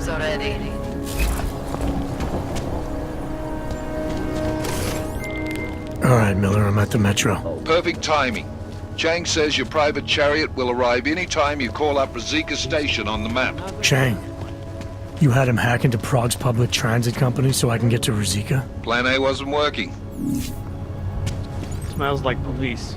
weapons already. All right, Miller, I'm at the Metro. Perfect timing. Chang says your private chariot will arrive any time you call up Rizika Station on the map. Chang, you had him hack into Prague's public transit company so I can get to Rizika? Plan A wasn't working. Smells like police.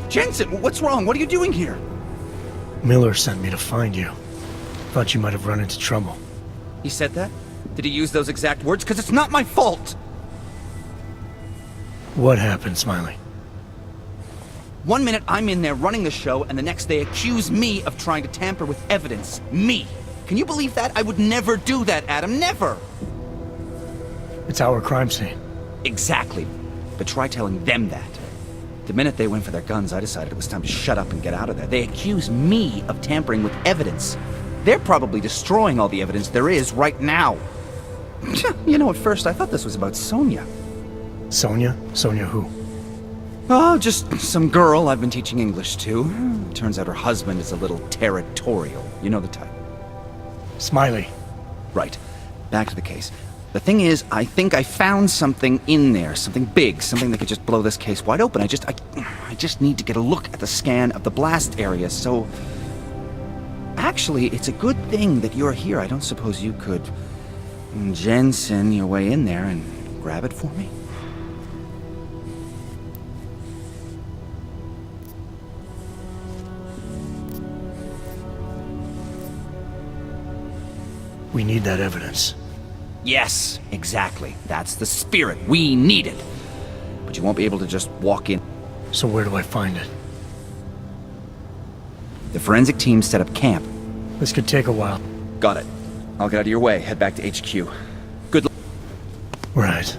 Jensen, what's wrong? What are you doing here? Miller sent me to find you. Thought you might have run into trouble. He said that? Did he use those exact words? Because it's not my fault! What happened, Smiley? 1 minute I'm in there running the show, and the next they accuse me of trying to tamper with evidence. Me! Can you believe that? I would never do that, Adam. Never! It's our crime scene. Exactly. But try telling them that. The minute they went for their guns, I decided it was time to shut up and get out of there. They accuse me of tampering with evidence. They're probably destroying all the evidence there is right now. You know, at first I thought this was about Sonia. Sonia? Sonia who? Oh, just some girl I've been teaching English to. Turns out her husband is a little territorial. You know the type. Smiley. Right. Back to the case. The thing is, I think I found something in there. Something big. Something that could just blow this case wide open. I just need to get a look at the scan of the blast area, so... Actually, it's a good thing that you're here. I don't suppose you could... Jensen your way in there and grab it for me? We need that evidence. Yes, exactly. That's the spirit. We need it. But you won't be able to just walk in. So where do I find it? The forensic team set up camp. This could take a while. Got it. I'll get out of your way. Head back to HQ. Good luck. Right.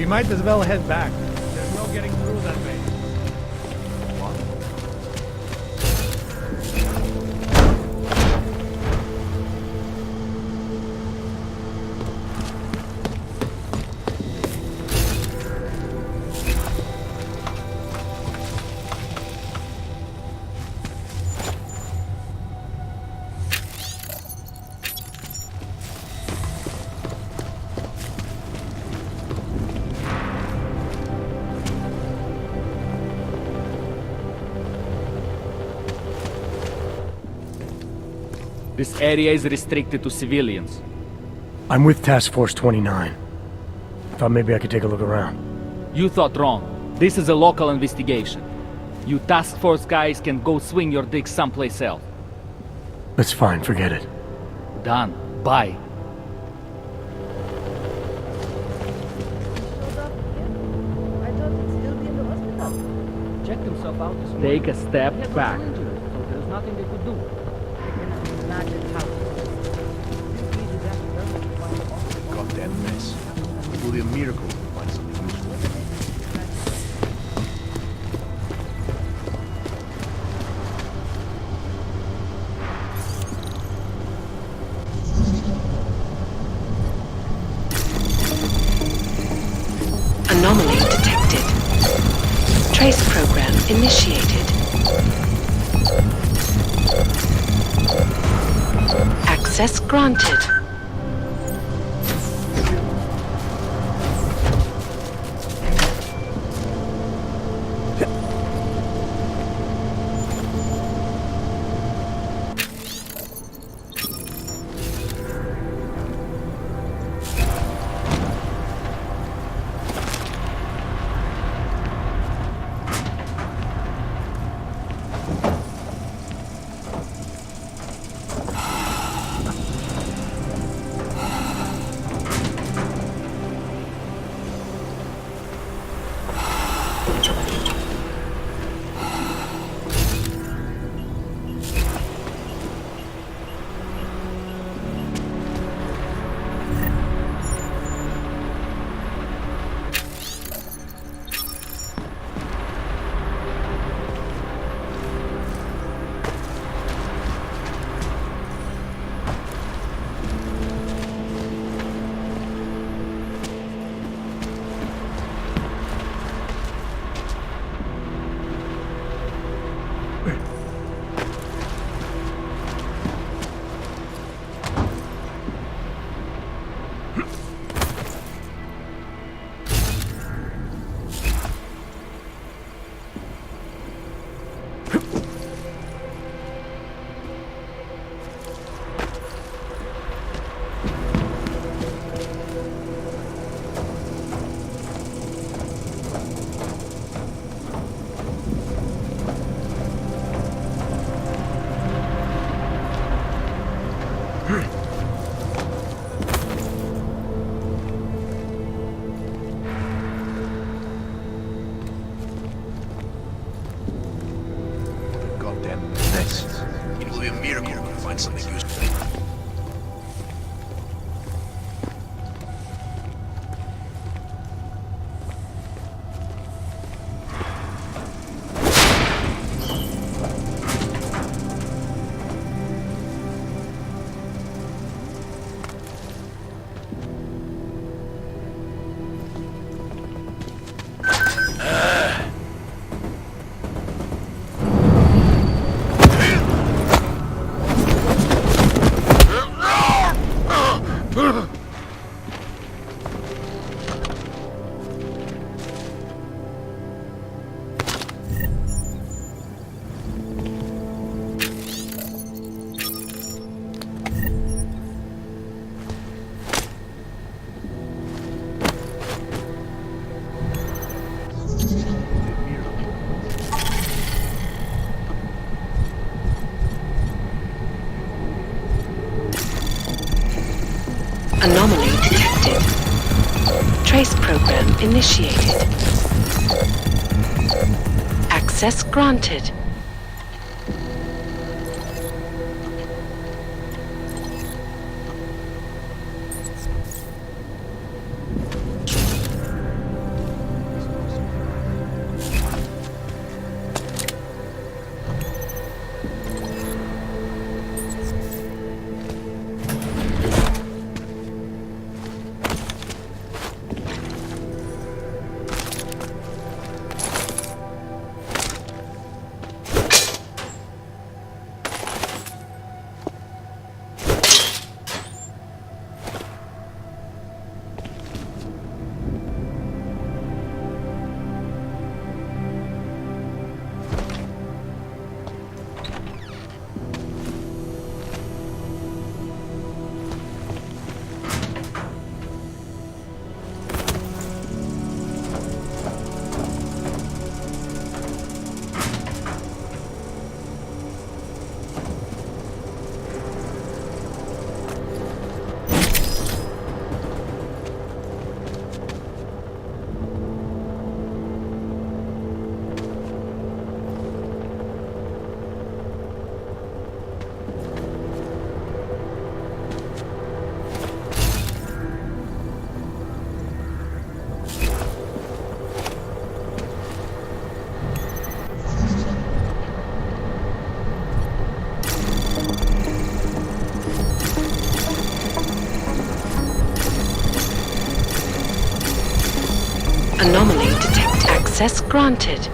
We might as well head back. There's no getting through that way. This area is restricted to civilians. I'm with Task Force 29. Thought maybe I could take a look around. You thought wrong. This is a local investigation. You task force guys can go swing your dick someplace else. That's fine, forget it. Done. Bye. Checked himself out this morning. Take a step back. So there's nothing they could do. Goddamn mess. It will be a miracle to find something useful. Anomaly detected. Trace program initiated. Access granted. Goddamn mess. It will be a miracle to find something useful. Anomaly detected. Trace program initiated. Access granted. Anomaly detected. Access granted.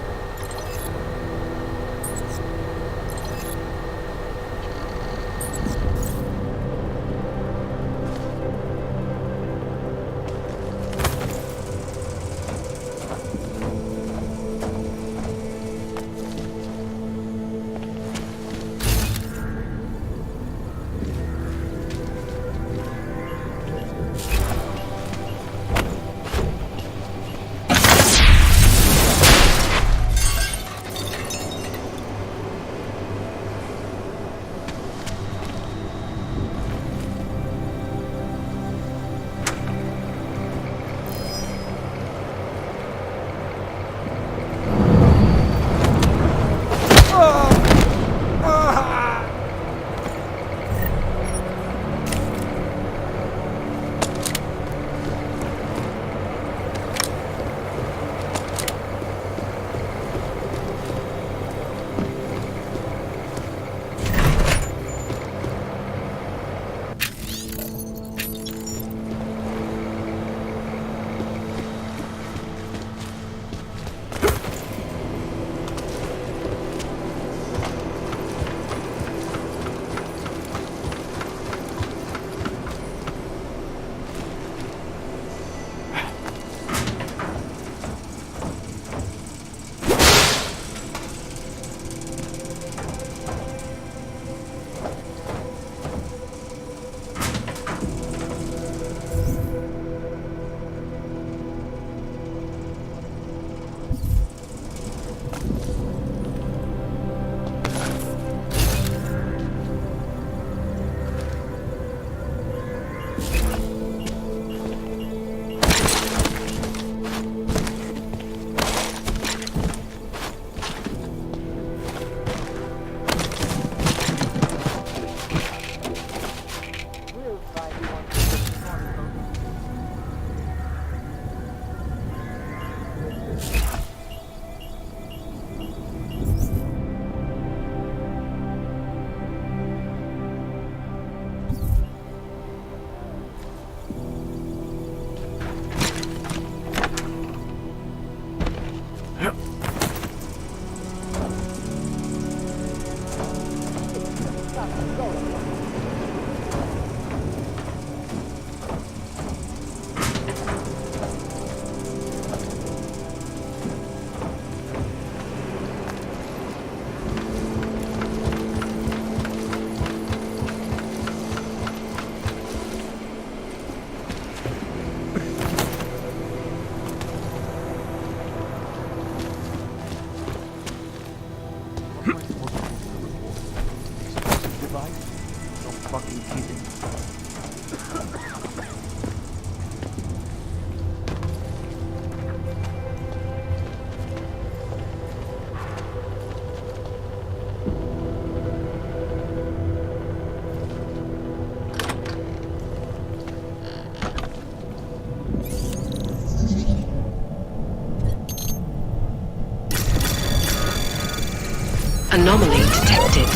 Anomaly detected.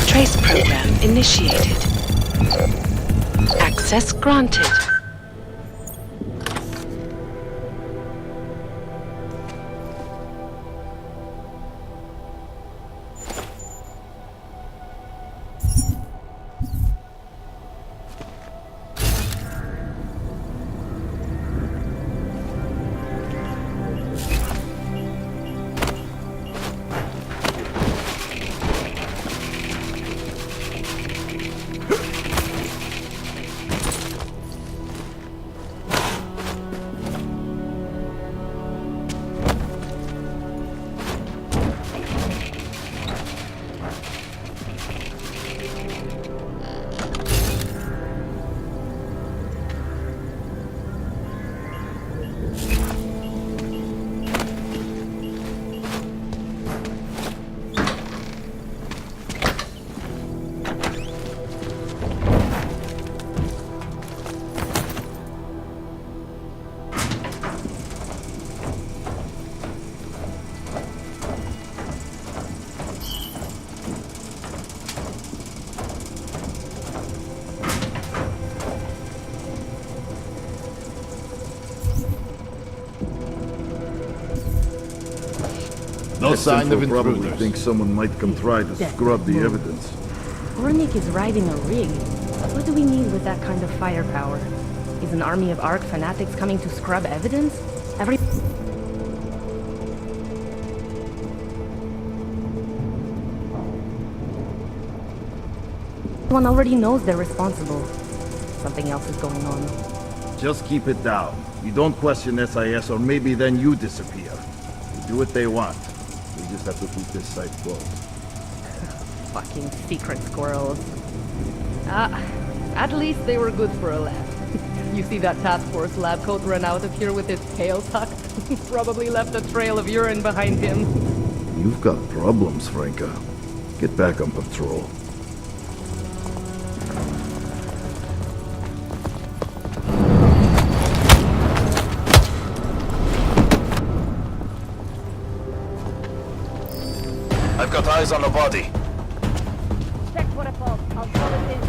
Trace program initiated. Access granted. No sign of probably intruders. think someone might come try to scrub the evidence. Ornik is riding a rig. What do we need with that kind of firepower? Is an army of Ark fanatics coming to scrub evidence? Everyone already knows they're responsible. Something else is going on. Just keep it down. You don't question SIS, or maybe then you disappear. You do what they want. We just have to keep this site closed. Fucking secret squirrels. At least they were good for a laugh. You see that task force lab coat run out of here with his tail tucked? Probably left a trail of urine behind him. You've got problems, Franca. Get back on patrol. I've got eyes on the body. Check for a pulse. I'll call it in.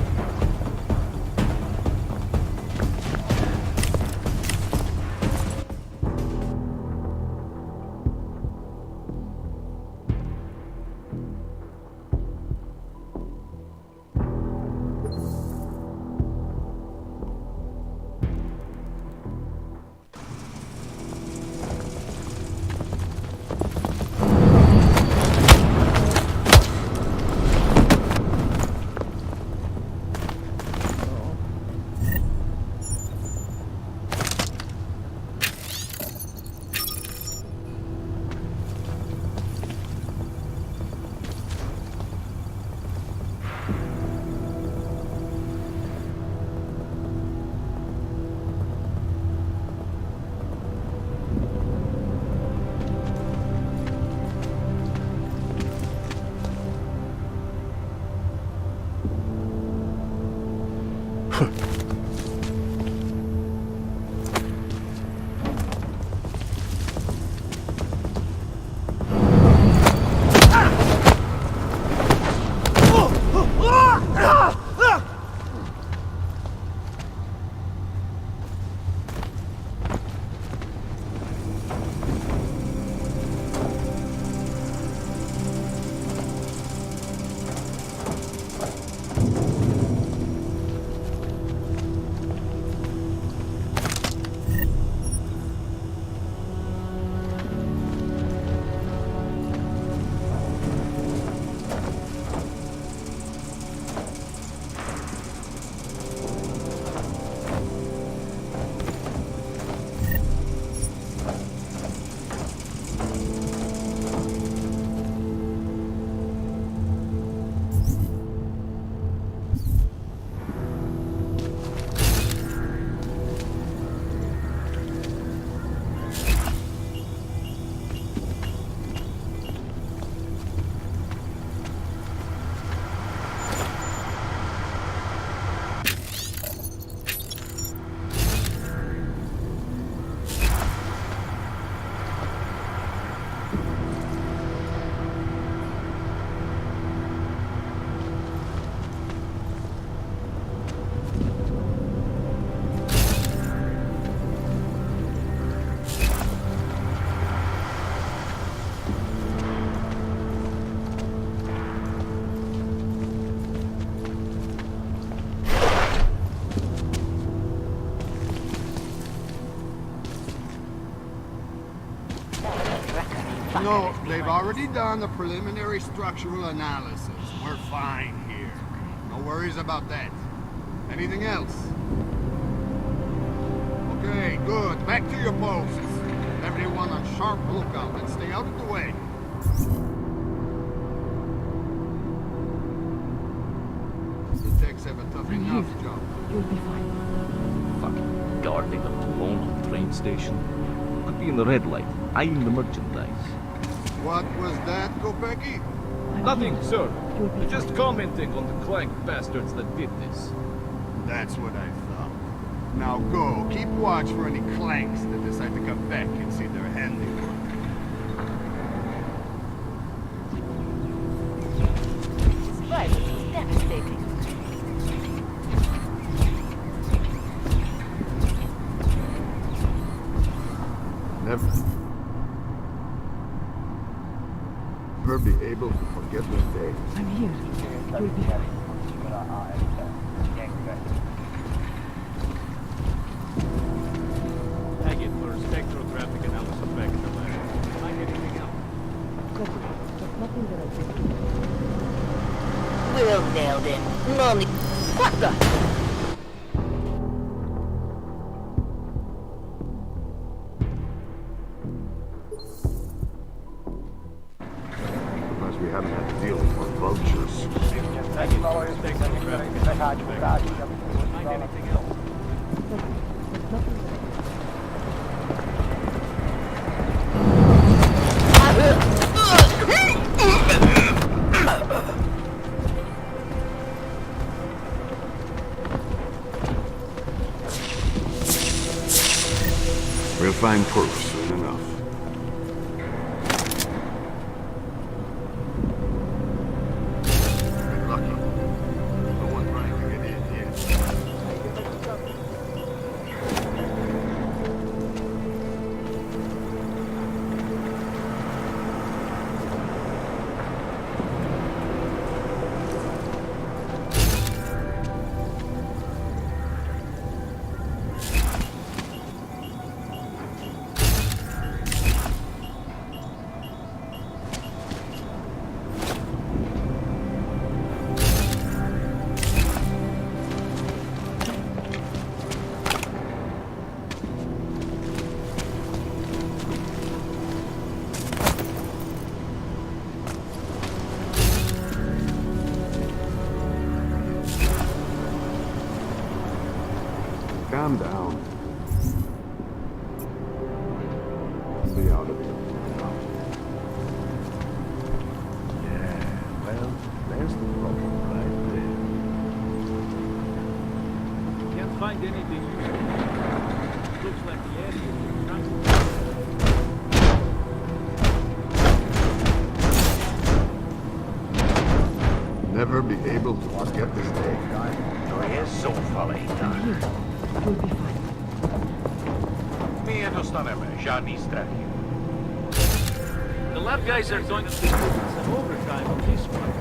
No, they've already done the preliminary structural analysis. We're fine here. No worries about that. Anything else? Okay, good. Back to your posts. Everyone on sharp lookout and stay out of the way. The techs have a tough enough job. You'll be fine. Fucking guarding them alone on the train station. Could be in the red light, eyeing the merchandise. What was that, Kopecki? Nothing, sir. Just commenting on the clank bastards that did this. That's what I thought. Now go, keep watch for any clanks that decide to come back and see their handiwork. This virus is devastating. Never be able to forget this day. I'm here. You'll be fine. Tag it for spectrographic analysis back in the lab. Find anything else? There's nothing that I can do. We're all nailed in. Mommy. What the? Unless we haven't had to deal with more vultures. Tag it for spectrographic analysis back in the lab. Find anything else? We'll find proof soon enough. Been lucky. No one trying to get in here. Calm down. Be out of here. Yeah, well, there's the problem right there. Can't find anything useful. Looks like the area is tranquil. Never be able to forget this day. To jest zoufalej, tak? You'll be fine. My je dostaneme, žádný strachy. The lab guys are going to be moving some overtime on this one.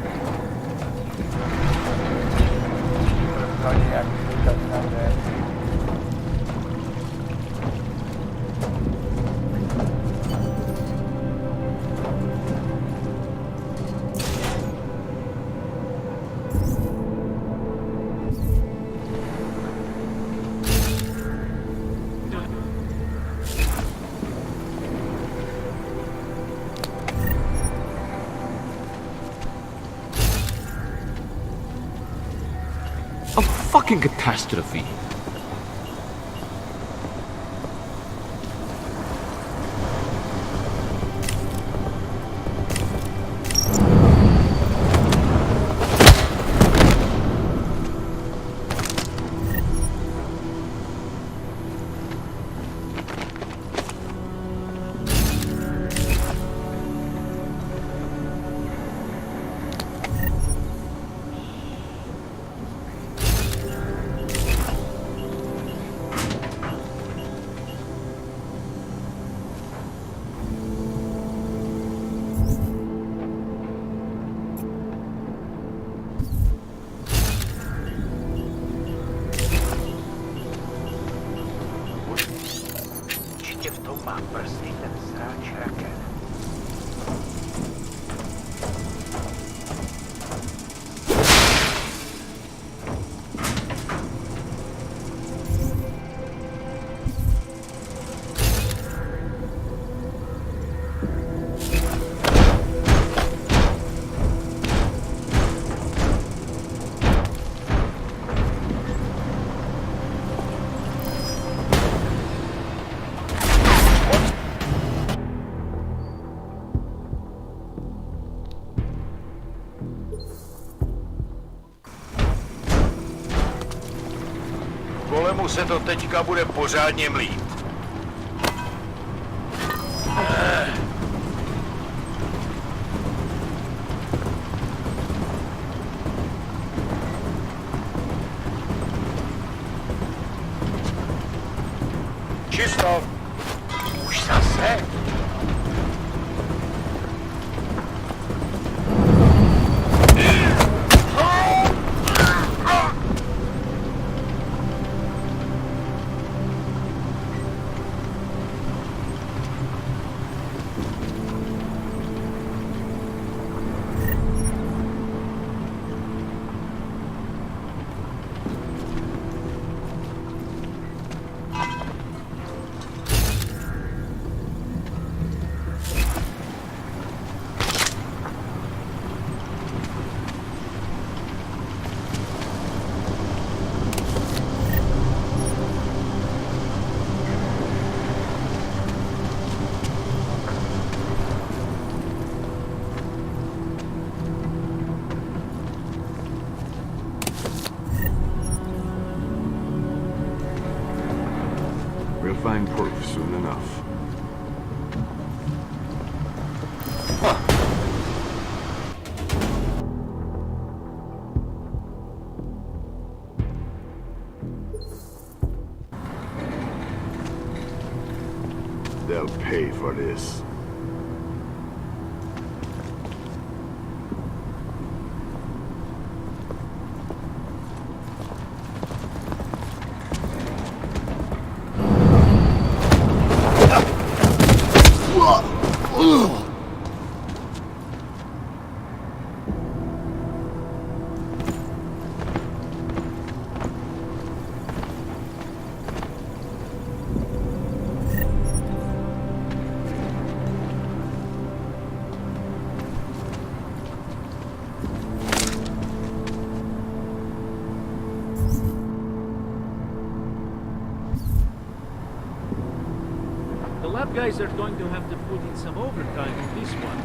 A fucking catastrophe. Určitě v tom má prsty ten sráč raket. Golemu se to teďka bude pořádně mlít. Čisto. Už zase? find proof soon enough. They'll pay for this. The lab guys are going to have to put in some overtime on this one.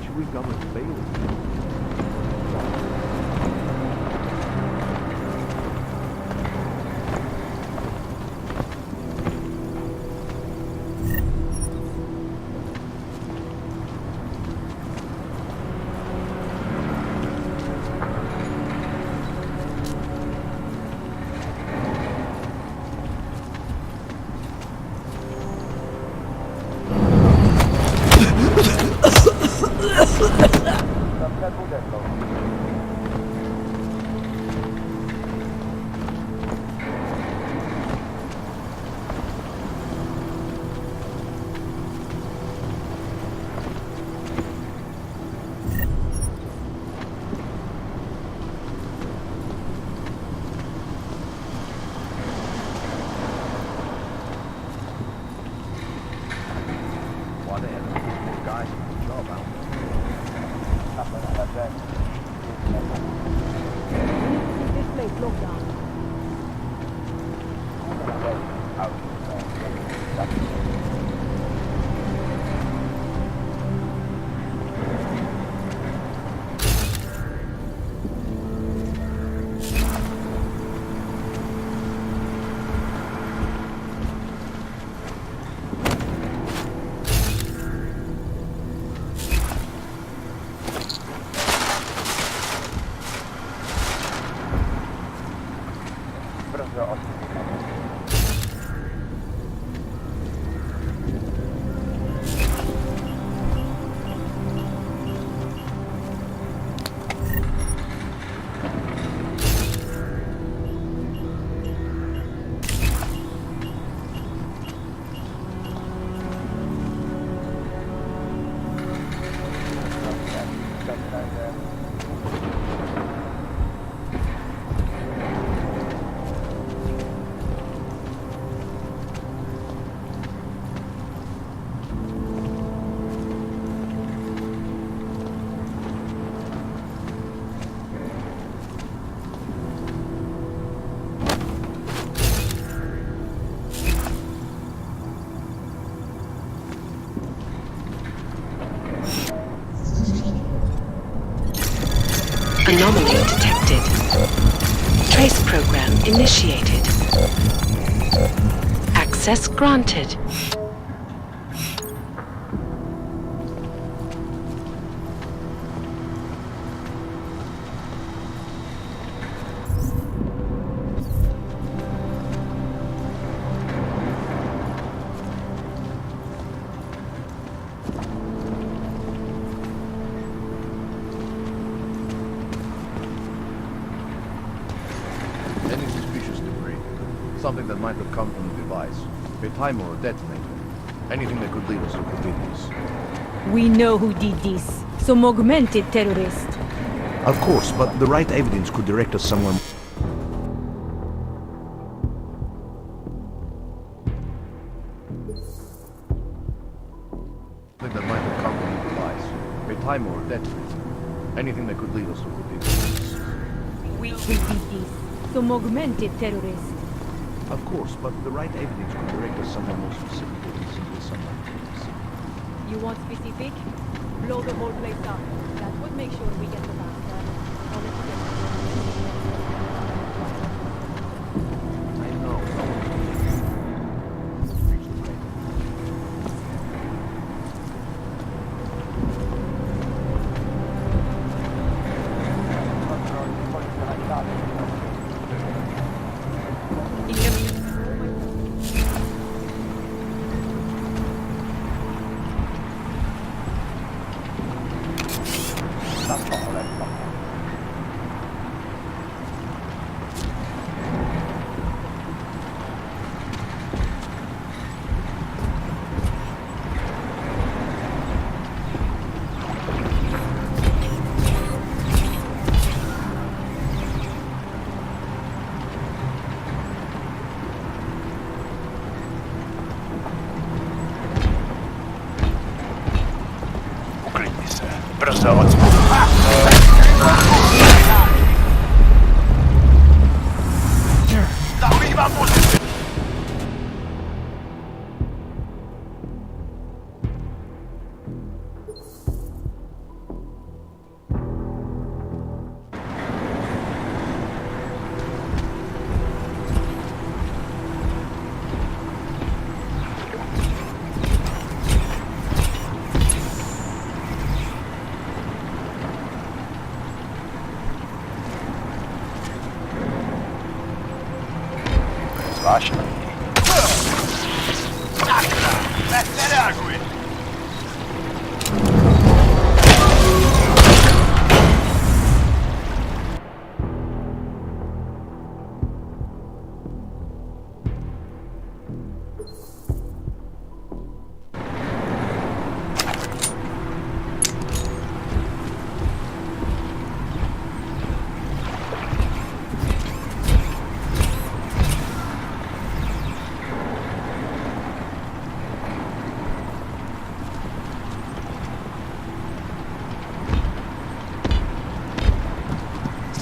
Chewing gum and failing. Why the hell are these poor guys on the job out there? This place locked down. Anomaly detected. Trace program initiated. Access granted. Any suspicious debris. Something that might have come from the device. A timer or detonator. Anything that could lead us to forbid this. We know who did this. Some augmented terrorist. Of course, but the right evidence could direct us somewhere. Something that might have come from the device. A timer or detonator. Anything that could lead us to forbid this. We did this. Some augmented terrorist. Of course, but the right evidence could direct us somewhere more specific than simply someone. You want specific? Blow the whole place up. That would make sure we get the master. I'll let you get I know.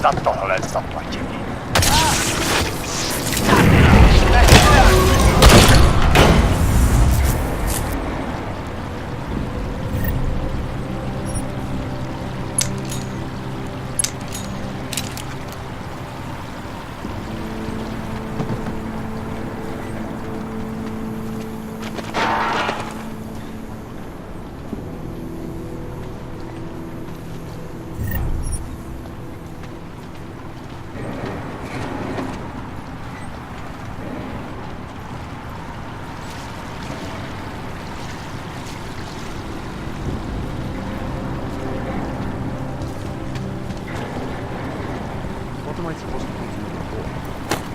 Za tohle zaplatili. What am I supposed to put in the report?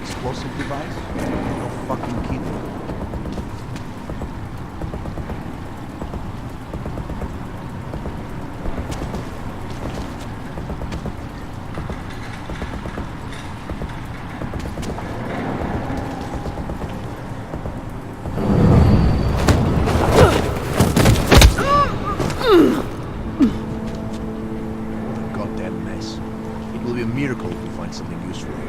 Explosive device? No fucking kidding. It will be a miracle if we find something useful here.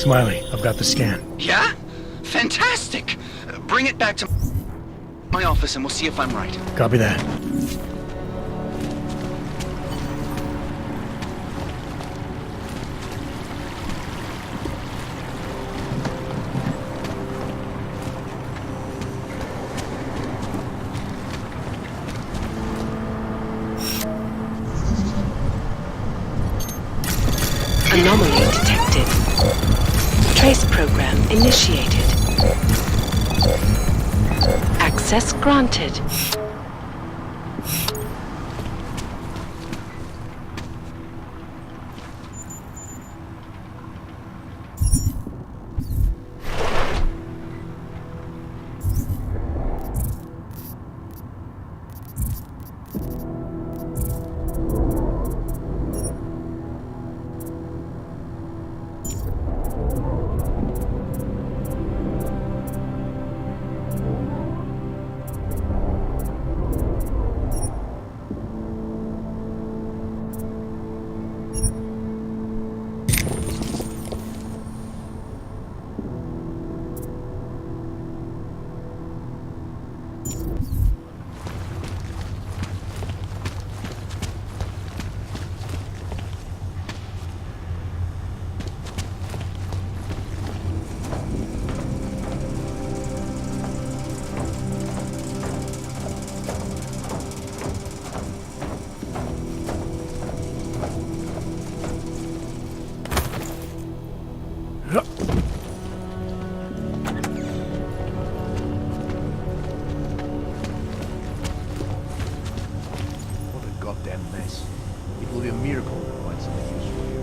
Smiley, I've got the scan. Yeah? Fantastic! Bring it back to my office and we'll see if I'm right. Copy that. Anomaly detected. Trace program initiated. Access granted. be a miracle to find something useful here.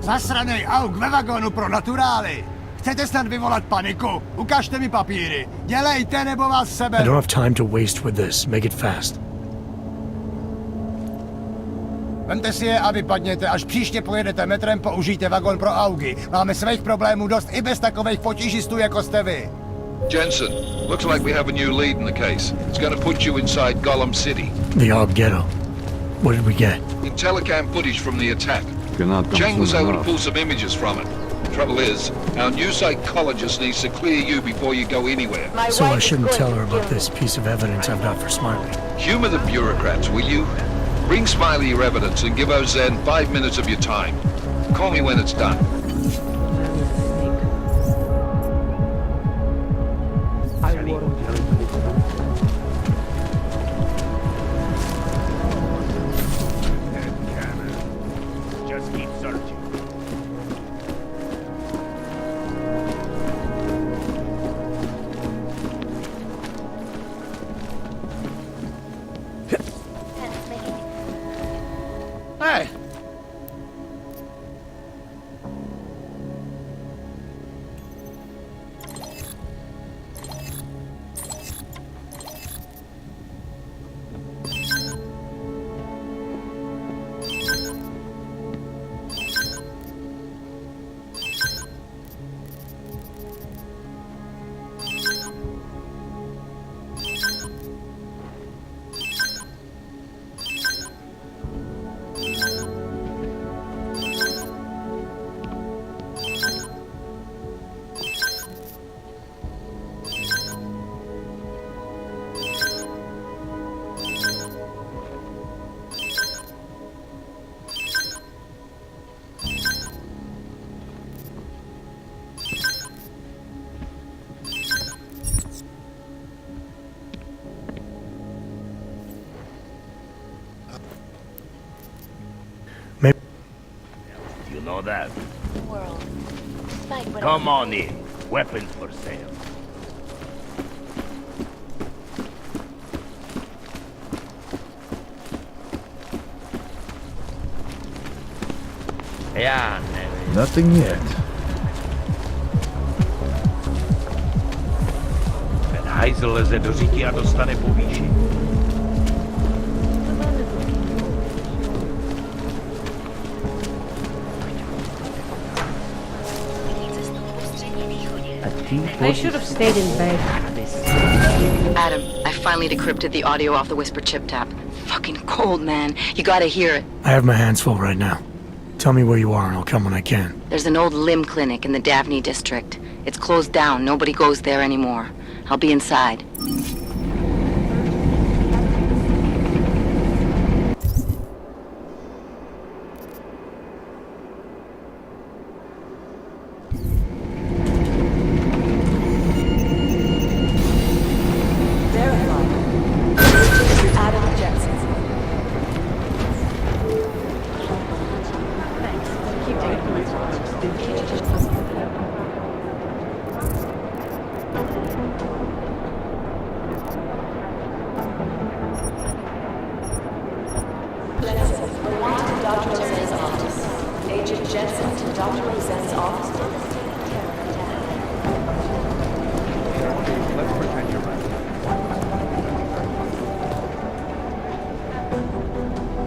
Zasranej auk ve vagónu pro naturály! Chcete snad vyvolat paniku? Ukažte mi papíry. Dělejte, nebo vás I seberu. don't have time to waste with this. Make it fast. Vemte si je a vypadněte. Až příště pojedete metrem, použijte vagón pro augy. Máme svých problémů dost i bez takových potížistů, jako jste vy. Jensen, looks like we have a new lead in the case. It's going to put you inside Gollum City. The Og Ghetto. What did we get? In telecam footage from the attack. Cheng was able to pull some images from it. Trouble is, our new psychologist needs to clear you before you go anywhere. So I shouldn't tell her about this piece of evidence I've got for Smiley. Humor the bureaucrats, will you? Bring Smiley your evidence and give Ozen 5 minutes of your time. Call me when it's done. Just keep searching. Hey! You know that. World. Like what Come on in. Weapons for sale. Yeah, Nothing yet. ten hajzl leze do říky a dostane povýšení. They should have stayed in bed. Adam, I finally decrypted the audio off the Whisper chip tap. Fucking cold, man. You gotta hear it. I have my hands full right now. Tell me where you are and I'll come when I can. There's an old limb clinic in the Daphne district. It's closed down. Nobody goes there anymore. I'll be inside.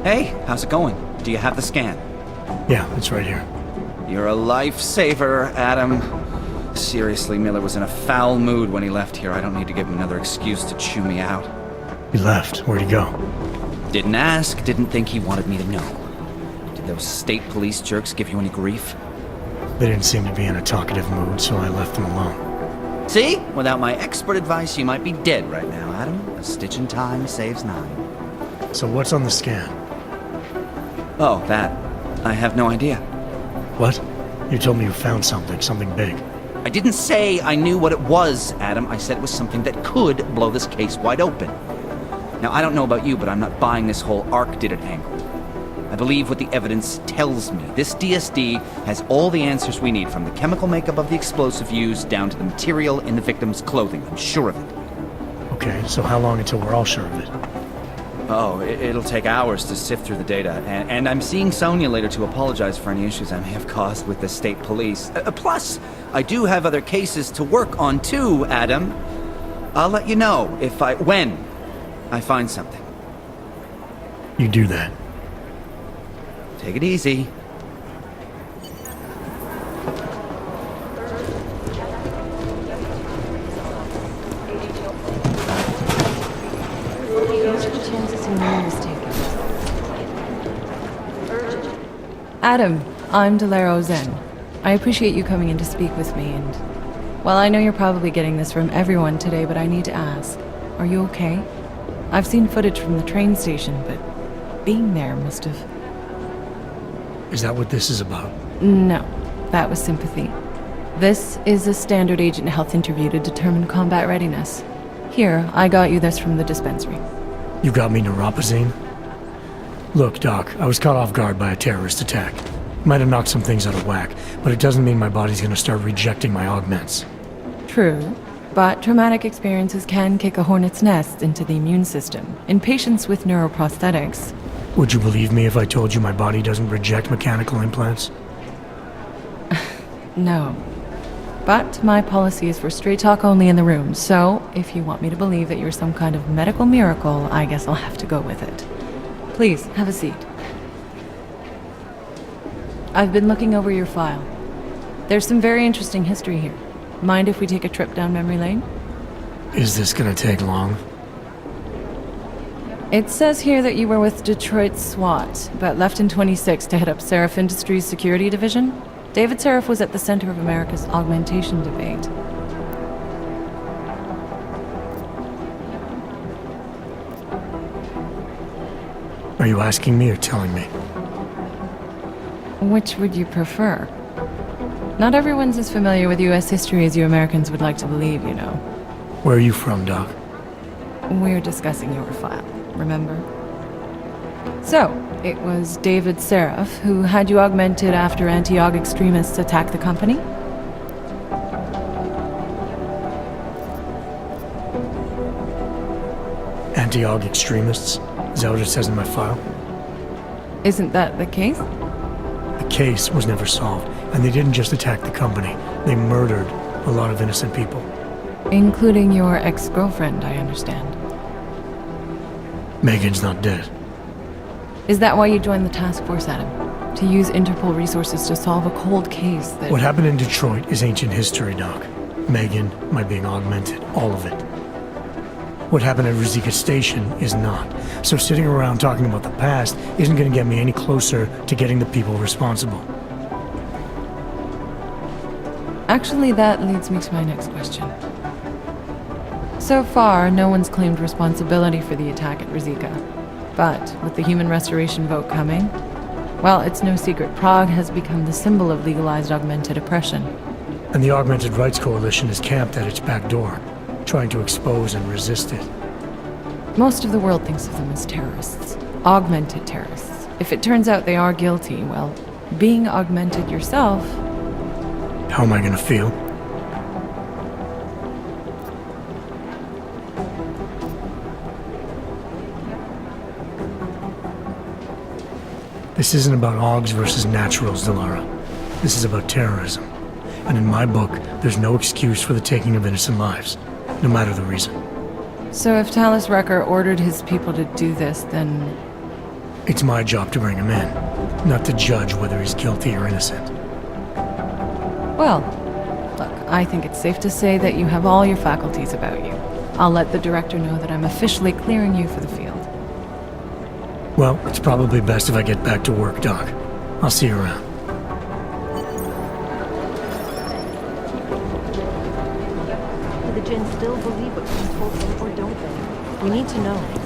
Hey, how's it going? Do you have the scan? Yeah, it's right here. You're a lifesaver, Adam. Seriously, Miller was in a foul mood when he left here. I don't need to give him another excuse to chew me out. He left. Where'd he go? Didn't ask, didn't think he wanted me to know. Did those state police jerks give you any grief? They didn't seem to be in a talkative mood, so I left them alone. See? Without my expert advice, you might be dead right now, Adam. A stitch in time saves 9. So what's on the scan? Oh, that. I have no idea. What? You told me you found something big. I didn't say I knew what it was, Adam. I said it was something that could blow this case wide open. Now, I don't know about you, but I'm not buying this whole Ark did it angle. I believe what the evidence tells me. This DSD has all the answers we need, from the chemical makeup of the explosive used down to the material in the victim's clothing. I'm sure of it. Okay, so how long until we're all sure of it? Oh, it'll take hours to sift through the data, and I'm seeing Sonia later to apologize for any issues I may have caused with the state police. Plus, I do have other cases to work on too, Adam. I'll let you know when I find something. You do that. Take it easy. Adam, I'm Delaro Zen. I appreciate you coming in to speak with me, and well, I know you're probably getting this from everyone today, but I need to ask, are you okay? I've seen footage from the train station, but being there must have... Is that what this is about? No, that was sympathy. This is a standard agent health interview to determine combat readiness. Here, I got you this from the dispensary. You got me neuropazine? Look, Doc, I was caught off guard by a terrorist attack. Might have knocked some things out of whack, but it doesn't mean my body's gonna start rejecting my augments. True, but traumatic experiences can kick a hornet's nest into the immune system. In patients with neuroprosthetics... Would you believe me if I told you my body doesn't reject mechanical implants? No. But my policy is for straight talk only in the room, so if you want me to believe that you're some kind of medical miracle, I guess I'll have to go with it. Please, have a seat. I've been looking over your file. There's some very interesting history here. Mind if we take a trip down memory lane? Is this gonna take long? It says here that you were with Detroit SWAT, but left in 26 to head up Seraph Industries' security division. David Seraph was at the center of America's augmentation debate. Are you asking me or telling me? Which would you prefer? Not everyone's as familiar with U.S. history as you Americans would like to believe, you know. Where are you from, Doc? We're discussing your file, remember? So, it was David Seraph who had you augmented after anti-aug extremists attacked the company? Anti-aug extremists? Is that what it says in my file? Isn't that the case? The case was never solved, and they didn't just attack the company. They murdered a lot of innocent people. Including your ex-girlfriend, I understand. Megan's not dead. Is that why you joined the task force, Adam? To use Interpol resources to solve a cold case that... What happened in Detroit is ancient history, Doc. Megan, my being augmented, all of it. What happened at Ruzicka Station is not. So sitting around talking about the past isn't going to get me any closer to getting the people responsible. Actually, that leads me to my next question. So far, no one's claimed responsibility for the attack at Ruzicka. But with the human restoration vote coming, well, it's no secret Prague has become the symbol of legalized augmented oppression. And the Augmented Rights Coalition is camped at its back door, trying to expose and resist it. Most of the world thinks of them as terrorists. Augmented terrorists. If it turns out they are guilty, well, being augmented yourself... How am I gonna feel? This isn't about Augs versus Naturals, Delara. This is about terrorism. And in my book, there's no excuse for the taking of innocent lives, no matter the reason. So if Talus Wrecker ordered his people to do this, then... It's my job to bring him in, not to judge whether he's guilty or innocent. Well, look, I think it's safe to say that you have all your faculties about you. I'll let the director know that I'm officially clearing you for the field. Well, it's probably best if I get back to work, Doc. I'll see you around. Do the Jinn still believe what Chris told them, or don't they? We need to know.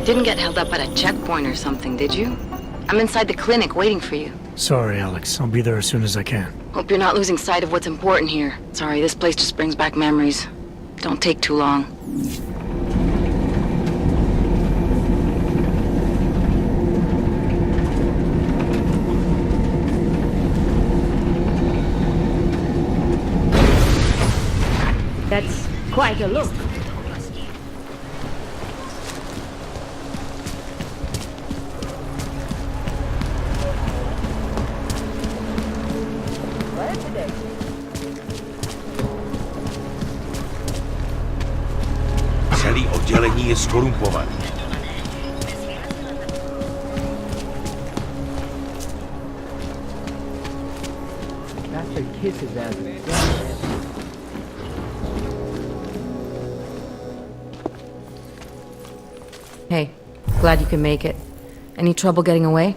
Didn't get held up at a checkpoint or something, did you? I'm inside the clinic waiting for you. Sorry, Alex. I'll be there as soon as I can. Hope you're not losing sight of what's important here. Sorry, this place just brings back memories. Don't take too long. That's quite a look. Celý oddělení je skorumpovaný. Master kisses as Hey, glad you can make it. Any trouble getting away?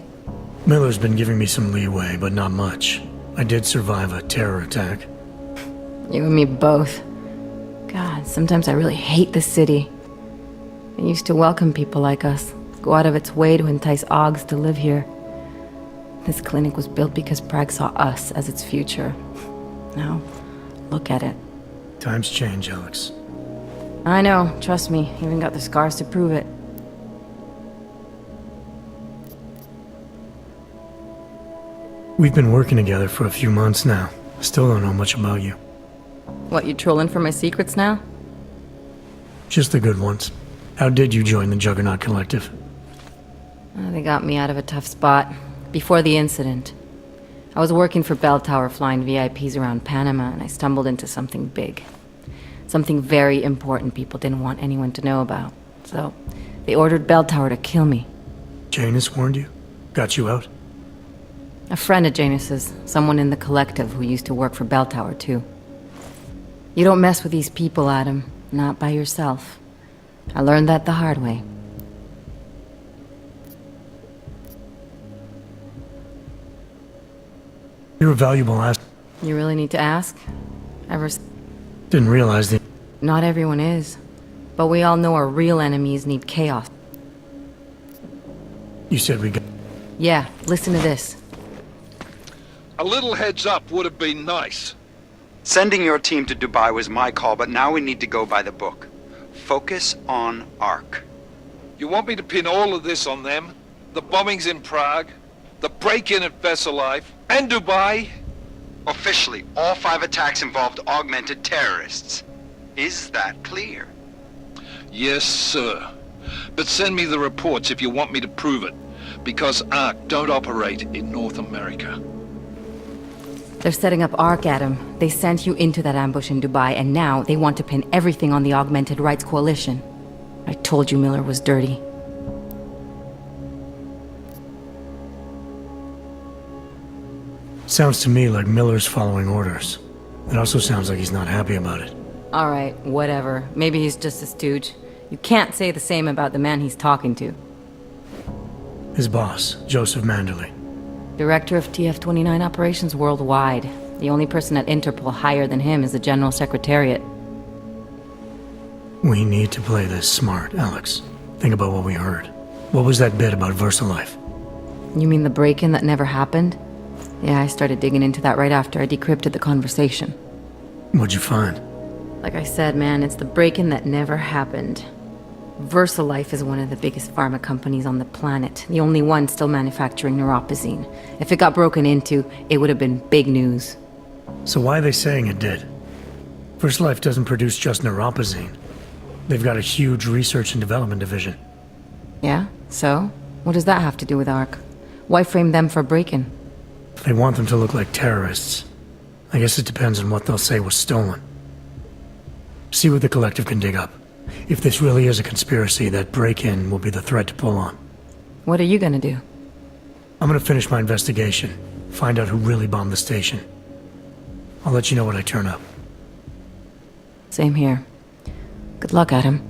Miller's been giving me some leeway, but not much. I did survive a terror attack. You and me both. God, sometimes I really hate this city. It used to welcome people like us, go out of its way to entice Augs to live here. This clinic was built because Prague saw us as its future. Now, look at it. Times change, Alex. I know, trust me, even got the scars to prove it. We've been working together for a few months now. Still don't know much about you. What, you trolling for my secrets now? Just the good ones. How did you join the Juggernaut Collective? They got me out of a tough spot. Before the incident. I was working for Bell Tower flying VIPs around Panama, and I stumbled into something big. Something very important people didn't want anyone to know about. So, they ordered Bell Tower to kill me. Janus warned you? Got you out? A friend of Janus's, someone in the collective who used to work for Bell Tower too. You don't mess with these people, Adam. Not by yourself. I learned that the hard way. You're a valuable asset. You really need to ask? Didn't realize that. Not everyone is. But we all know our real enemies need chaos. You said we got... Yeah, listen to this. A little heads up would have been nice. Sending your team to Dubai was my call, but now we need to go by the book. Focus on Ark. You want me to pin all of this on them? The bombings in Prague, the break-in at Vesalife, and Dubai? Officially, all 5 attacks involved augmented terrorists. Is that clear? Yes, sir. But send me the reports if you want me to prove it, because Ark don't operate in North America. They're setting up Ark, Adam. They sent you into that ambush in Dubai, and now they want to pin everything on the Augmented Rights Coalition. I told you Miller was dirty. Sounds to me like Miller's following orders. It also sounds like he's not happy about it. Alright, whatever. Maybe he's just a stooge. You can't say the same about the man he's talking to. His boss, Joseph Manderley. Director of TF-29 operations worldwide. The only person at Interpol higher than him is the General Secretariat. We need to play this smart, Alex. Think about what we heard. What was that bit about VersaLife? You mean the break-in that never happened? Yeah, I started digging into that right after I decrypted the conversation. What'd you find? Like I said, man, it's the break-in that never happened. VersaLife is one of the biggest pharma companies on the planet, the only one still manufacturing neuropozyne. If it got broken into, it would have been big news. So why are they saying it did? VersaLife doesn't produce just neuropozyne. They've got a huge research and development division. Yeah? So? What does that have to do with Ark? Why frame them for break-in? They want them to look like terrorists. I guess it depends on what they'll say was stolen. See what the collective can dig up. If this really is a conspiracy, that break-in will be the thread to pull on. What are you gonna do? I'm gonna finish my investigation, find out who really bombed the station. I'll let you know when I turn up. Same here. Good luck, Adam.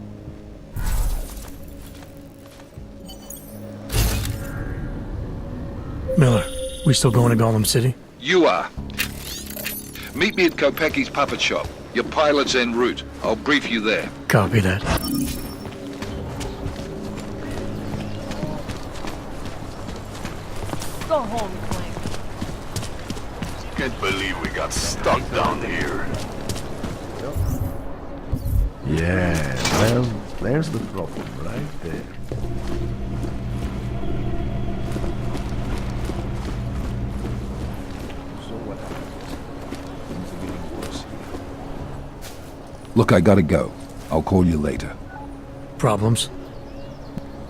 Miller, we still going to Gollum City? You are. Meet me at Kopecki's puppet shop. Your pilot's en route. I'll brief you there. Copy that. Go home, Clank. Can't believe we got stuck down here. Yeah, well, there's the problem right there. So what happens? Things are getting worse here. Look, I gotta go. I'll call you later. Problems?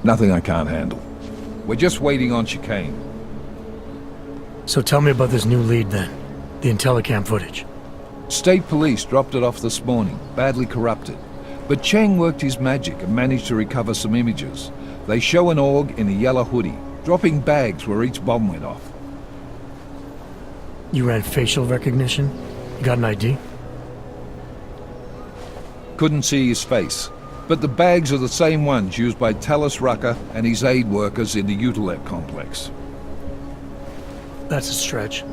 Nothing I can't handle. We're just waiting on chicane. So tell me about this new lead then. The Intellicam footage. State police dropped it off this morning, badly corrupted. But Cheng worked his magic and managed to recover some images. They show an org in a yellow hoodie, dropping bags where each bomb went off. You ran facial recognition? You got an ID? Couldn't see his face. But the bags are the same ones used by Talis Rucker and his aid workers in the Utilep complex. That's a stretch.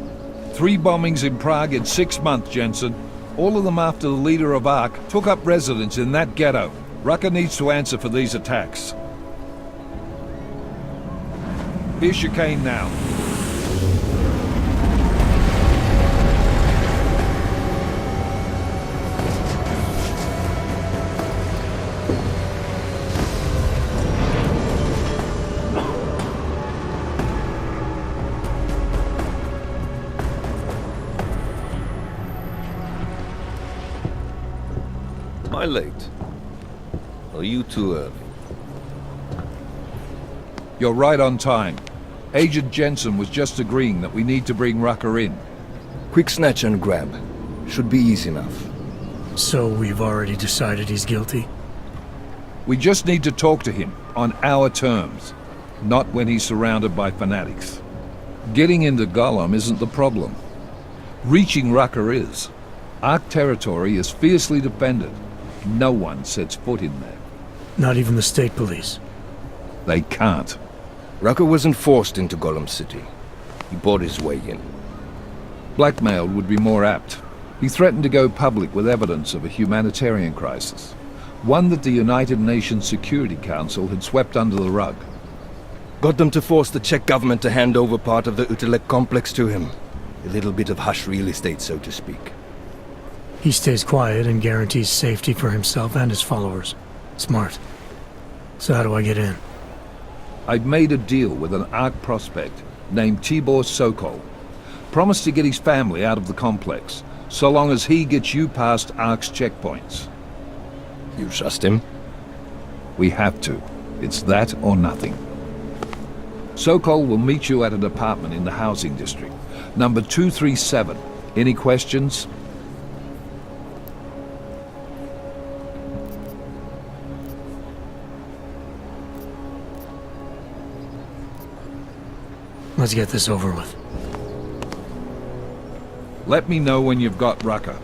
3 bombings in Prague in 6 months, Jensen. All of them after the leader of Ark took up residence in that ghetto. Rucker needs to answer for these attacks. Here's chicane now. Am I late? Are you too early? You're right on time. Agent Jensen was just agreeing that we need to bring Rucker in. Quick snatch and grab. Should be easy enough. So we've already decided he's guilty? We just need to talk to him on our terms, not when he's surrounded by fanatics. Getting into Gollum isn't the problem. Reaching Rucker is. Ark territory is fiercely defended. No one sets foot in there. Not even the state police? They can't. Rucker wasn't forced into Gollum City. He bought his way in. Blackmailed would be more apt. He threatened to go public with evidence of a humanitarian crisis. One that the United Nations Security Council had swept under the rug. Got them to force the Czech government to hand over part of the Utelek complex to him. A little bit of hush real estate, so to speak. He stays quiet and guarantees safety for himself and his followers. Smart. So how do I get in? I've made a deal with an ARC prospect named Tibor Sokol. Promised to get his family out of the complex, so long as he gets you past ARC's checkpoints. You trust him? We have to. It's that or nothing. Sokol will meet you at an apartment in the housing district. Number 237. Any questions? Let's get this over with. Let me know when you've got Rucker.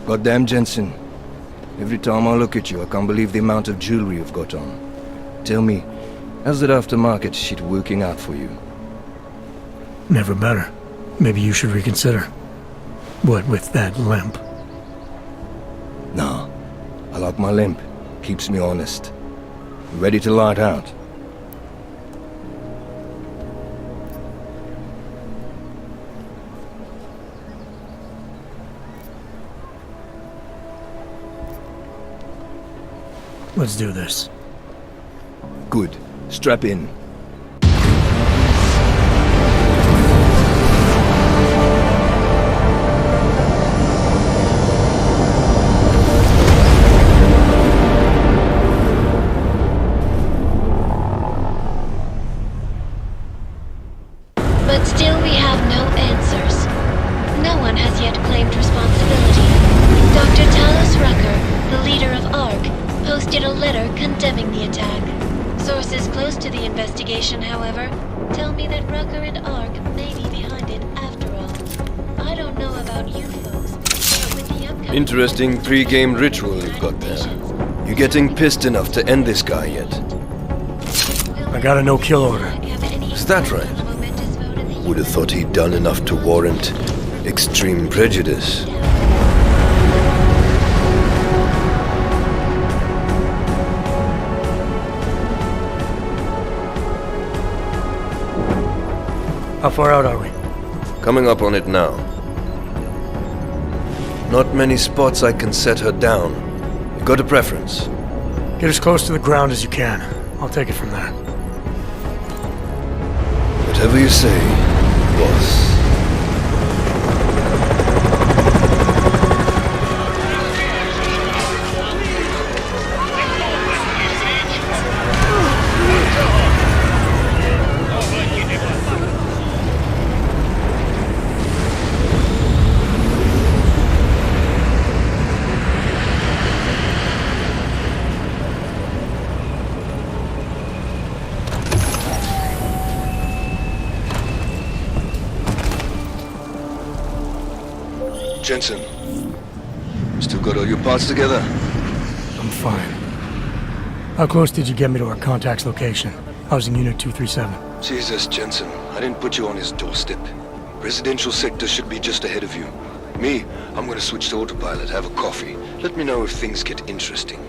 Goddamn, Jensen. Every time I look at you, I can't believe the amount of jewelry you've got on. Tell me, how's that aftermarket shit working out for you? Never better. Maybe you should reconsider. What with that limp? Nah. I like my limp. Keeps me honest. Ready to light out. Let's do this. Good. Strap in. But still we have no answers. No one has yet claimed responsibility. Dr. Talos Rucker, the leader of ARC, posted a letter condemning the attack. Sources close to the investigation, however, tell me that Rucker and ARC may be behind it after all. I don't know about you folks, but with the upcoming... Interesting pre-game ritual you've got there. You getting pissed enough to end this guy yet? I got a no-kill order. Is that right? Would have thought he'd done enough to warrant extreme prejudice. How far out are we? Coming up on it now. Not many spots I can set her down. You got a preference? Get as close to the ground as you can. I'll take it from there. Whatever you say, boss. Jensen, still got all your parts together? I'm fine. How close did you get me to our contact's location? Housing Unit 237. Jesus, Jensen, I didn't put you on his doorstep. Residential sector should be just ahead of you. Me, I'm gonna switch to autopilot, have a coffee. Let me know if things get interesting.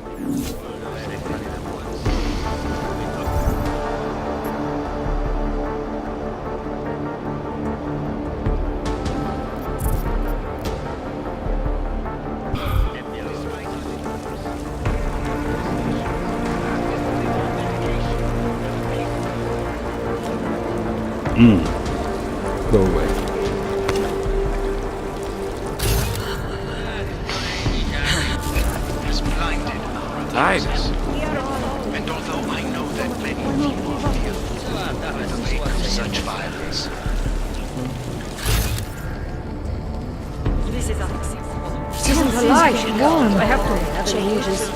Go away. Titus. And although I know that many people feel the wake of such violence, This is unacceptable. Season's alive, warm. I have to changes.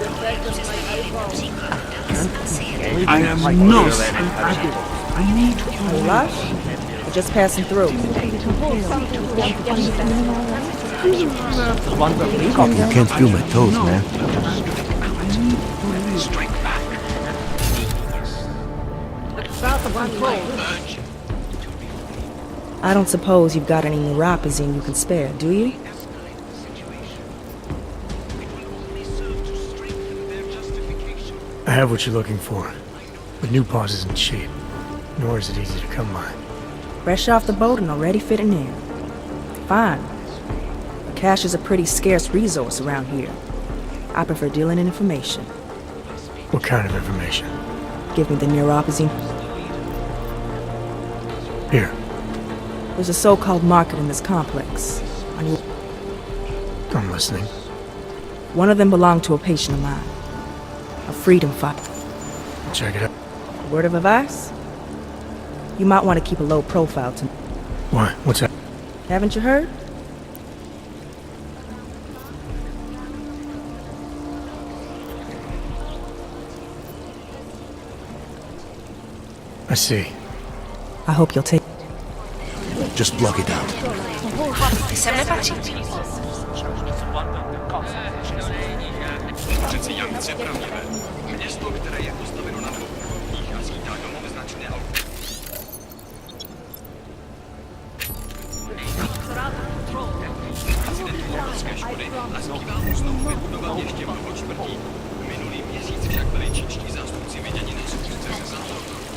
I am not an adult. I need to Lush? We're just passing through. You can't feel my toes, man. strike back. South of control. I don't suppose you've got any neuropazine you can spare, do you? have what you're looking for, but new pause isn't cheap, nor is it easy to come by. Fresh off the boat and already fitting in. Fine. But cash is a pretty scarce resource around here. I prefer dealing in information. What kind of information? Give me the neuropathy. Here. There's a so-called market in this complex. I'm listening. One of them belonged to a patient of mine. A freedom fighter. Check it out. Word of advice? You might want to keep a low profile to... Why? What's that? Haven't you heard? I see. I hope you'll take... Just block it out.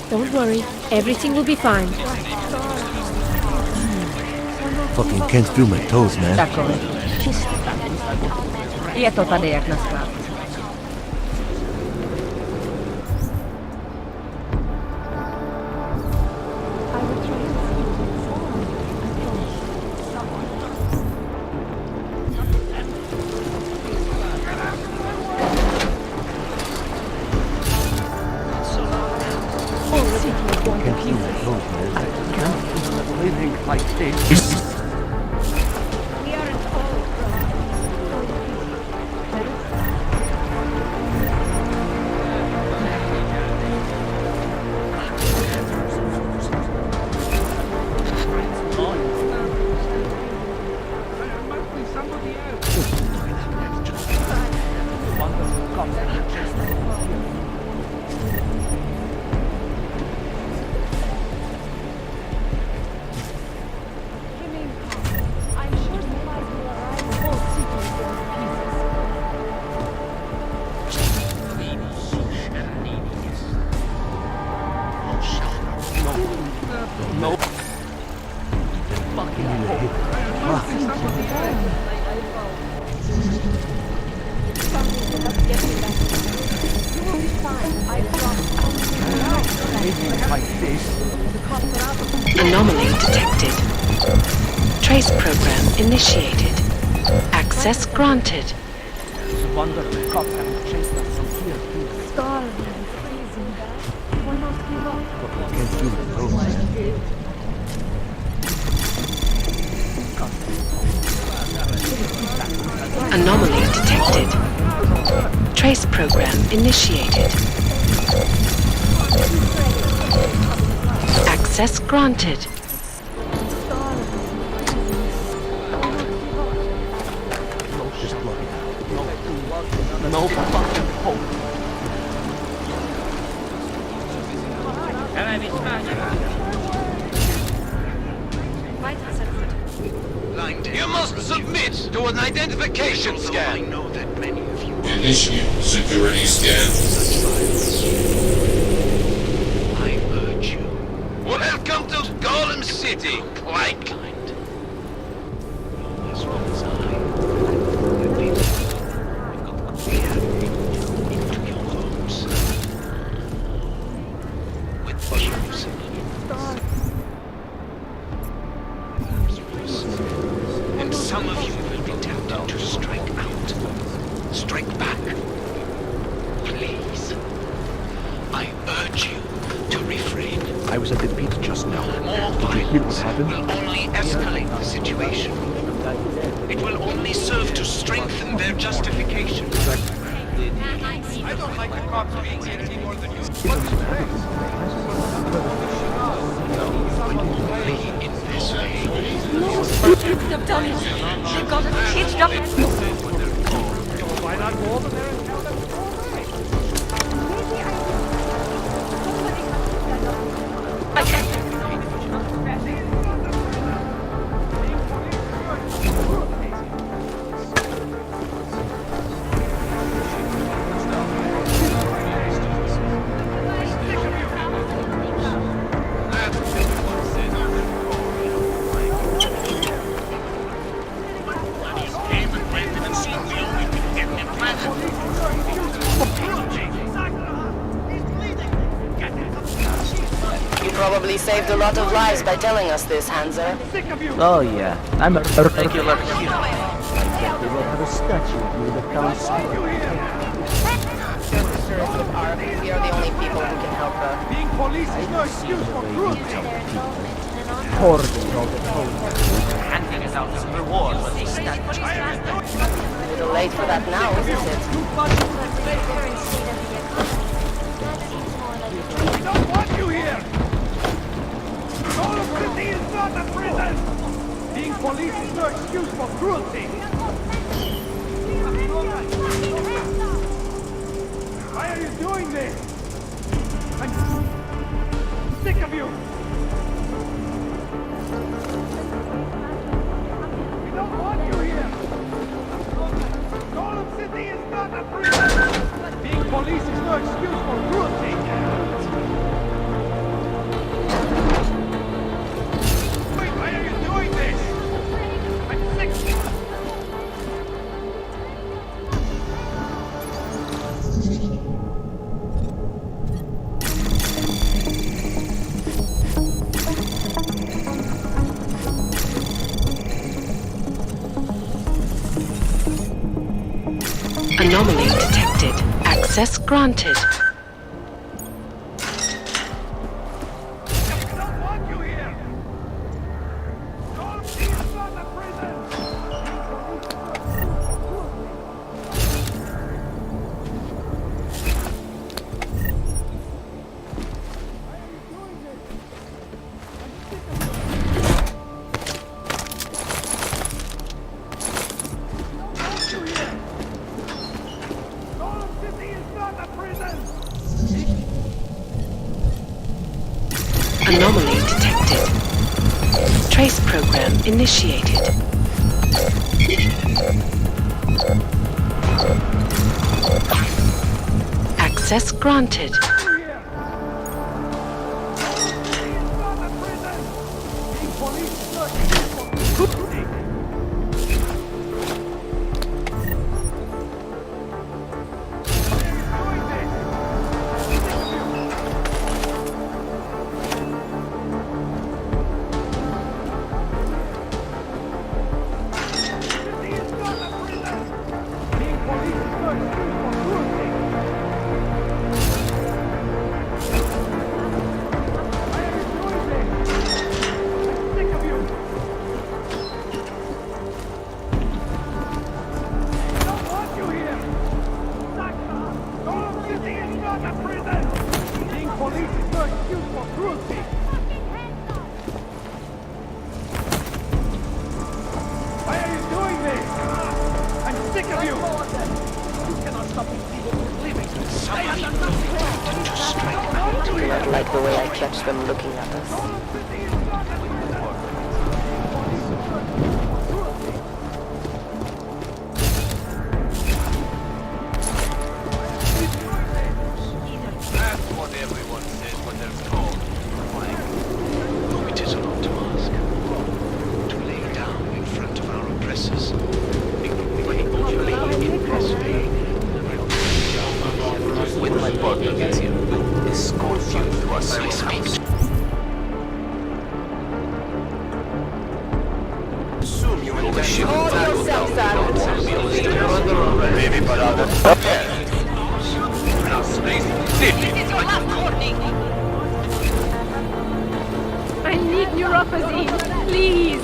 Don't worry, everything will be fine. Fucking can't feel my toes, man. Takové. Je to tady jak na skládce. Anomaly detected. Trace program initiated. Access granted. Anomaly detected. Trace program initiated. Access granted. Just block it out. No fucking hope. You must submit to an identification scan. I know that many of you. Initiate security scan. I urge you. Welcome to Golem City, Clank. As well as I have been into your homes with chosen. And some of you will be tempted to strike out. Strike back. Please. I urge you to refrain. I was at the beach just now. More violence will only escalate the situation. It will only serve to strengthen their justification. I don't like the cops being here any more than you. In this way. No, they've done it. They've got us caged up. Why not go over there and tell them? You probably saved a lot of lives by telling us this, Hansa. Oh yeah, I'm a regular hero. I bet they will have a statue of you in the town square. We are the only people who can help her. Being police is no excuse for cruelty. Hoarding all the gold. Handing us out as a reward for these statues. A little late for that now, isn't it? We don't want you here! Golem City is not a prison! Being police is no excuse for cruelty! Why are you doing this? I'm sick of you! We don't want you here! Golem City is not a prison! Being police is no excuse for cruelty! Wait, why are you doing this? I'm sick! Anomaly detected. Access granted. Anomaly detected. Trace program initiated. Access granted. I like the way I catch them looking at us. That's what everyone says when they're called. Why? It is a lot to ask. To lay down in front of our oppressors. When my partner gets here, we'll escort you to our safe space. Assume you will ship tackle down. Maybe but I need neuropathy, please.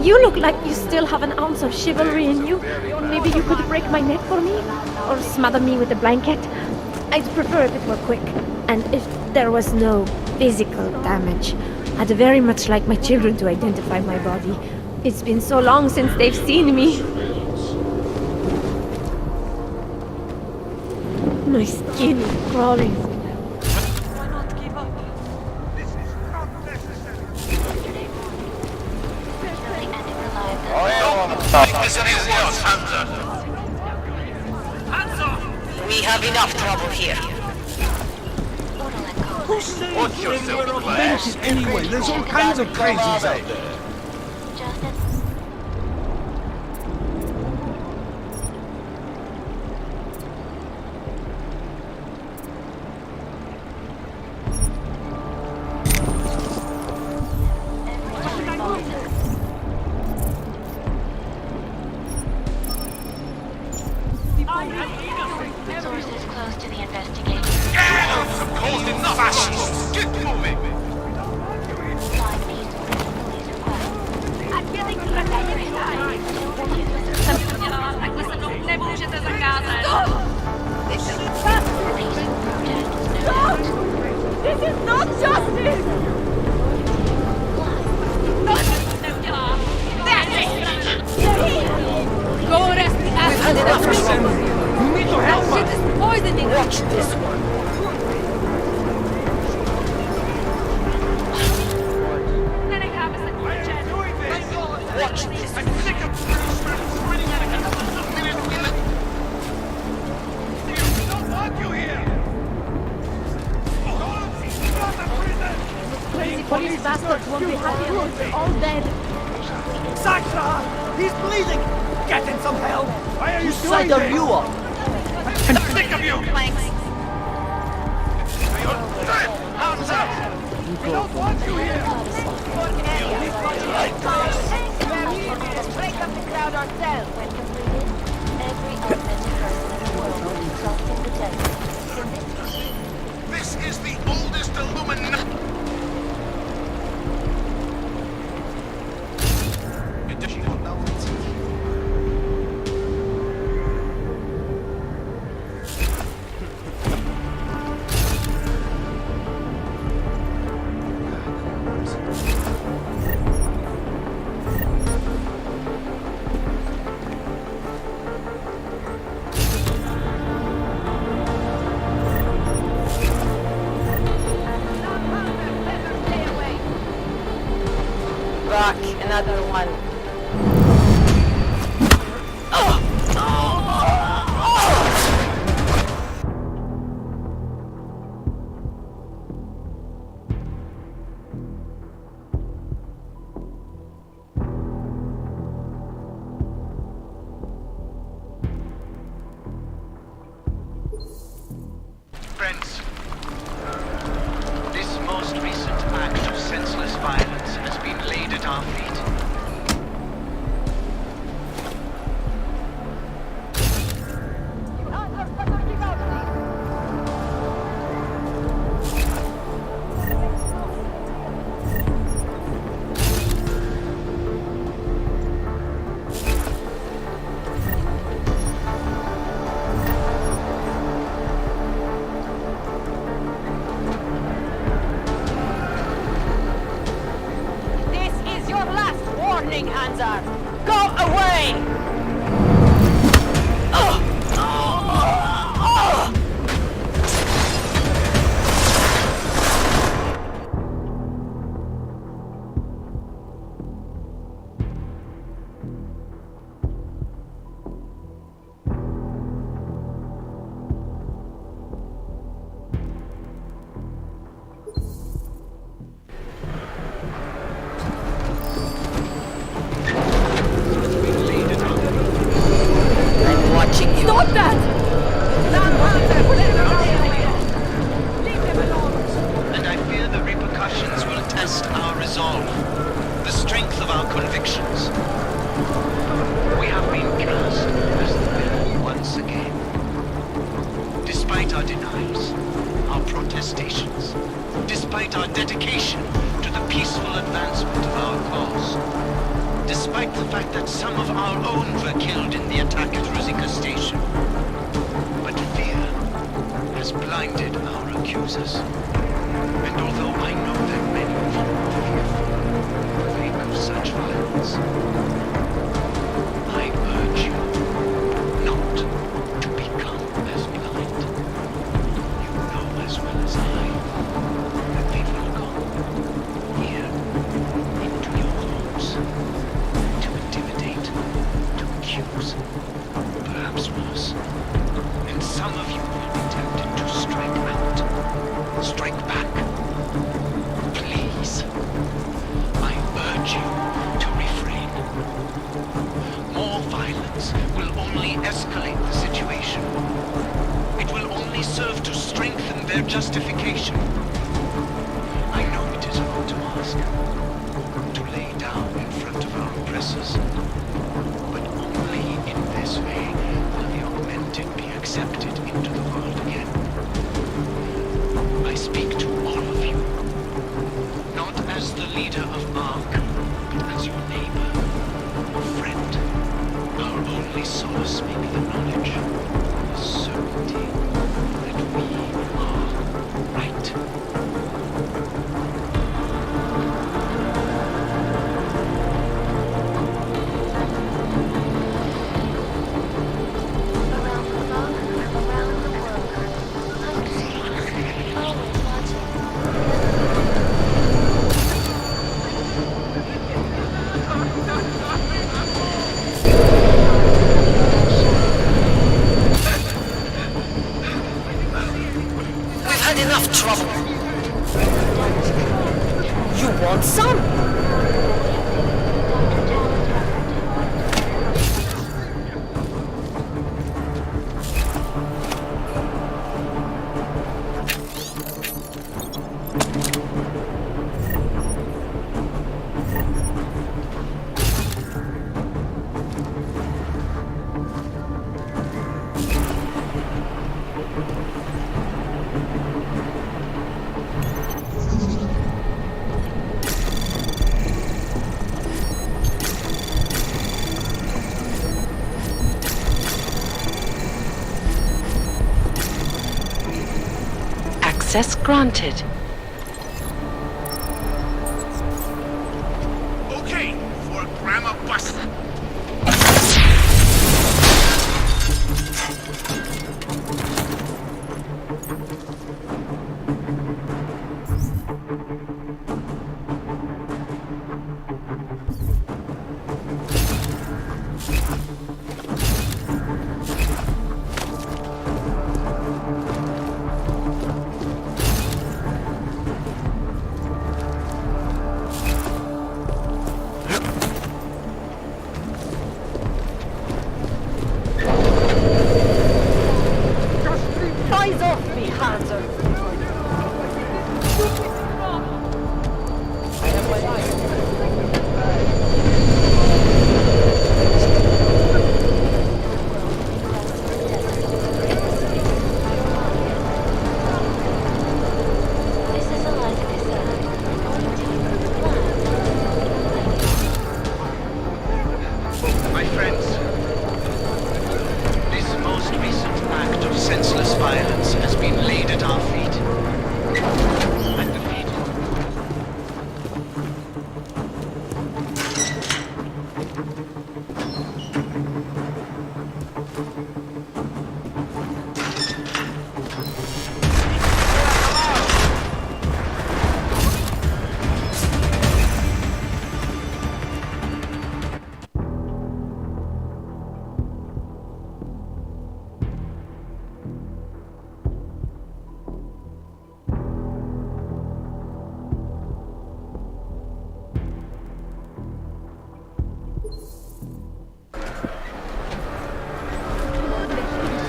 You look like you still have an ounce of chivalry in you. Maybe you could break my neck for me? Or smother me with a blanket? I'd prefer if it were quick. And if there was no physical damage. I'd very much like my children to identify my body. It's been so long since they've seen me. My skin is crawling. Why not give up? This is not necessary. We have enough trouble here. Who's saying we're authentic anyway? There's all kinds of crazies out there. You need to help us! Shit is poisoning! Watch this one! Watch this! I'm sick of spreading out a minute. We don't want you here! Crazy police bastards won't be happy until we're all dead. Sakra! He's bleeding! Get him some help! Why are you doing Set this? you up! I'm sick of you! How's that? We don't want you here! Break up the crowd ourselves. When completed, every authentic person in the world will be trapped in the desert. This is the oldest Illuminati. Rock, another one. Friends, this most recent act of senseless violence has been laid at our feet. This is your last warning, Hanzar! Go away! I'm watching you. Stop that! And I fear the repercussions will test our resolve, the strength of our convictions. We have been cast as the villain once again. Despite our denials, our protestations, despite our dedication to the peaceful advancement of our cause, despite the fact that some of our own were killed in the attack at Ruzicka Station. But fear has blinded our accusers. And although I know that many of you are fearful in the wake of such violence, I urge you not to become as blind. You know as well as I that they will come here into your homes to intimidate, to accuse, perhaps worse. And some of you will be tempted to strike out, strike back. Please, I urge you to refrain. More violence will only escalate the situation. It will only serve to strengthen their justification. I know it is hard to ask, to lay down in front of our oppressors, but only in this way will the augmented be accepted into the world again. I speak to all of you, not as the leader of ARC, but as your neighbor, your friend. Our only solace may be the knowledge, the certainty that we are right. trouble. You want some? Access granted. Okay, for Grandma Bust. Eyes off me, Hanser! My friends, this most recent act of senseless violence has been laid at our feet. At the feet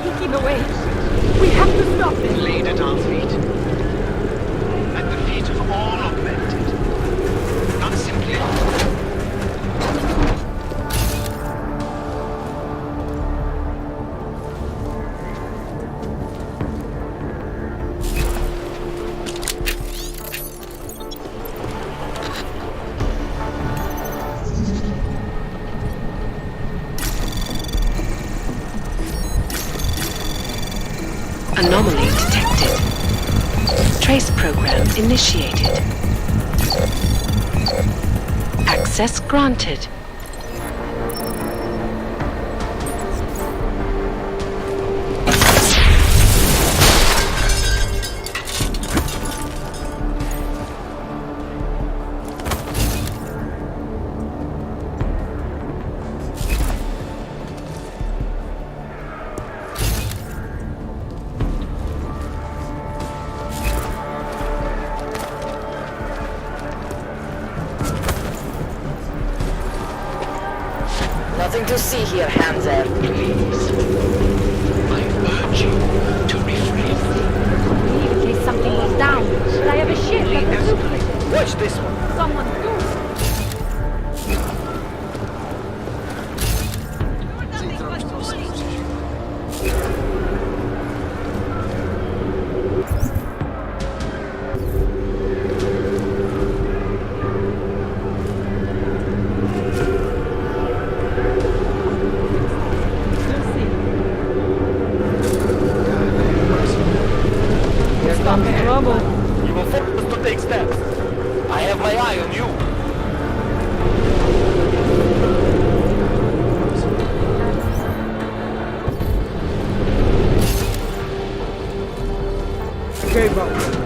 Taking away. We have to stop it. laid at our feet. At the feet of all augmented. Not simply Anomaly detected. Trace program initiated. Access granted. Nothing to see here, Hanser. please. I urge you to refrain. In case something goes down. But I have a ship that can suit Watch this one. someone do. Here comes trouble. You will force us to take steps. I have my eye on you. Okay, bro.